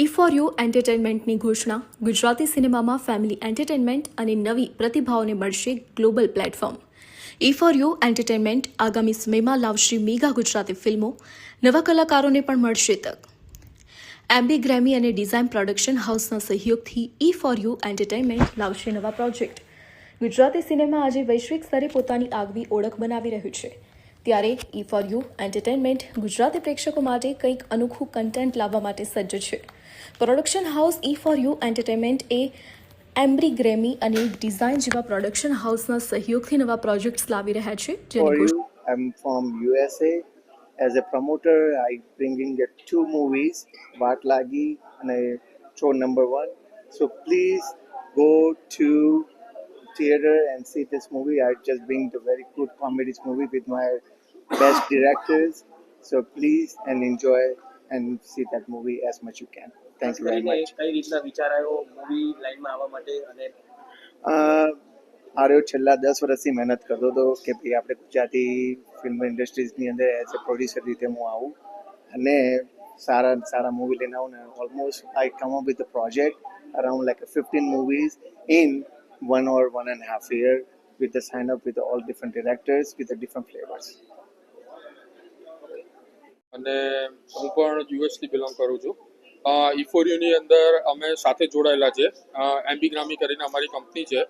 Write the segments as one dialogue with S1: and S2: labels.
S1: E4U એન્ટરટેનમેન્ટની ઘોષણા. ગુજરાતી સિનેમામાં family entertainment અને નવી પ્રતિભાઓને મળશે ગ્લોબલ પ્લેટફોર્મ. E4U એન્ટરટેનમેન્ટ આગામી સમયમાં લાવશે મેગા ગુજરાતી ફિલ્મો. નવા કલાકારોને પણ મળશે તક. એમ્બી ગ્રેમી અને ડિઝાઇન પ્રોડક્શન હાઉસના સહયોગથી E4U એન્ટરટેનમેન્ટ લાવશે નવા પ્રોજેક્ટ. ગુજરાતી સિનેમા આજે વૈશ્વિક સ્તરે પોતાની આગવી ઓળખ બનાવી રહ્યું છે. ત્યારે E4U એન્ટરટેનમેન્ટ ગુજરાતી પ્રેક્ષકો માટે કંઈક અનોખું કન્ટેન્ટ લાવવા માટે સજ્જ છે. પ્રોડક્શન હાઉસ E4U એન્ટરટેનમેન્ટ એ એમ્બ્રી ગ્રેમી અને ડિઝાઇન જેવા પ્રોડક્શન હાઉસના સહયોગથી નવા પ્રોજેક્ટ્સ લાવી રહ્યા છે.
S2: For you, I'm from USA. As a promoter, I bringing the two movies, Vaat Lagi and show number one. So please go to theater and see this movie. I just bring the very good comedy movie with my best directors. So please and enjoy and see that movie as much you can. Thank you very much.
S3: કઈ રીતના વિચાર આવ્યો movie લાઈનમાં આવવા માટે અને
S2: આર્યો છેલ્લા 10 વર્ષથી મહેનત કરતો હતો કે ભાઈ આપણે ગુજરાતી ફિલ્મ ઇન્ડસ્ટ્રીઝની અંદર એઝ અ પ્રોડ્યુસર રીતે હું આવું અને સારા મૂવી લઈને આવું ને almost I come up with a project around like 15 movies in 1 or 1.5 year with the sign up with all different directors with the different flavors.
S4: અને હું પણ યુએસથી બિલોંગ કરું છું. E4Uની અંદર અમે સાથે જોડાયેલા છે. એમ્બી ગ્રામી કરીને અમારી કંપની છે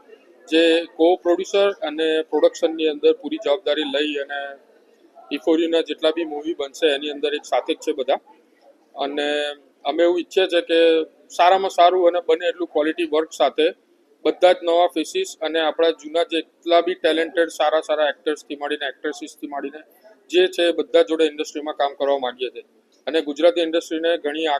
S4: જે કો પ્રોડ્યુસર અને પ્રોડક્શનની અંદર પૂરી જવાબદારી લઈ અને E4Uના જેટલા બી મૂવી બનશે એની અંદર એક સાથે જ છે બધા. અને અમે એવું ઈચ્છીએ છીએ કે સારામાં સારું અને બને એટલું ક્વોલિટી વર્ક સાથે બધા જ નવા ફેસીસ અને આપણા જૂના જેટલા બી ટેલેન્ટેડ સારા એક્ટર્સથી માંડીને એક્ટ્રેસીસથી માંડીને જે છે બધા જોડે ઇન્ડસ્ટ્રીમાં કામ કરવા માંગીએ છીએ અને ગુજરાતી ઇન્ડસ્ટ્રીને ઘણી